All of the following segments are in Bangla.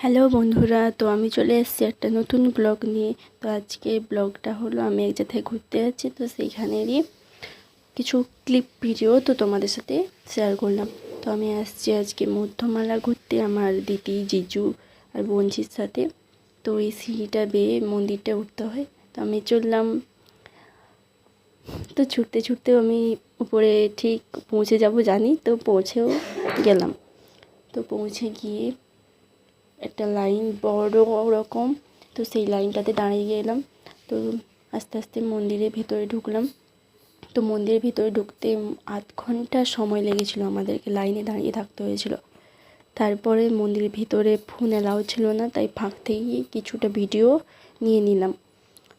হ্যালো বন্ধুরা, তো আমি চলে এসেছি একটা নতুন ব্লগ নিয়ে। তো আজকে ব্লগটা হলো আমি এক জায়গায় ঘুরতে যাচ্ছি, তো সেইখানেরই কিছু ক্লিপ ভিডিও তো তোমাদের সাথে শেয়ার করলাম। তো আমি আসছি আজকে মধ্যমালা ঘুরতে আমার দিদি, জিজু আর বোনঝির সাথে। তো এই সিঁড়িটা বেয়ে মন্দিরটা উঠতে হয়। তো আমি চললাম, তো ছুটতে ছুটতে আমি উপরে ঠিক পৌঁছে যাব জানি, তো পৌঁছেও গেলাম। তো পৌঁছে গিয়ে একটা লাইন বড় রকম, তো সেই লাইনটাতে দাঁড়িয়ে গেলাম। তো আস্তে আস্তে মন্দিরের ভেতরে ঢুকলাম। তো মন্দিরের ভিতরে ঢুকতে আধ ঘন্টা সময় লেগেছিলো, আমাদেরকে লাইনে দাঁড়িয়ে থাকতে হয়েছিল। তারপরে মন্দিরের ভিতরে ফোন অ্যালাউ ছিল না, তাই ফাঁক থেকে কিছুটা ভিডিও নিয়ে নিলাম।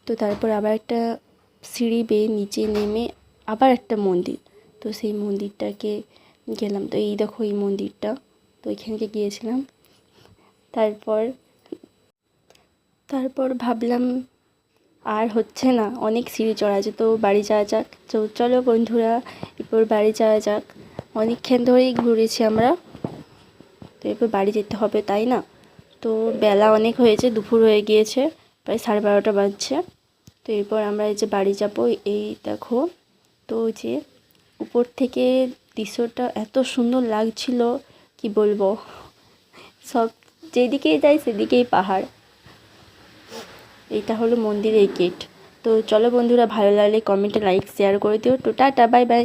তো তারপর আবার একটা সিঁড়ি বেয়ে নিচে নেমে আবার একটা মন্দির, তো সেই মন্দিরটাকে গেলাম। তো এই দেখো এই মন্দিরটা, তো এখানকে গিয়েছিলাম। তারপর ভাবলাম আর হচ্ছে না, অনেক সিঁড়ি চড়া আছে, তো বাড়ি যাওয়া যাক। তো চলো বন্ধুরা, এরপর বাড়ি যাওয়া যাক। অনেকক্ষণ ধরেই ঘুরেছি আমরা, তো এরপর বাড়ি যেতে হবে, তাই না? তো বেলা অনেক হয়েছে, দুপুর হয়ে গিয়েছে, প্রায় 12:30 বাজছে। তো এরপর আমরা এই যে বাড়ি যাব, এই দেখো। তো যে উপর থেকে দৃশ্যটা এত সুন্দর লাগছিল, কি বলবো, সব যেদিকেই যাই সেদিকেই পাহাড়। এইটা হলো মন্দিরের গেট। তো চলো বন্ধুরা, ভালো লাগলে কমেন্টে লাইক শেয়ার করে দিও। তো টাটা, বাই বাই।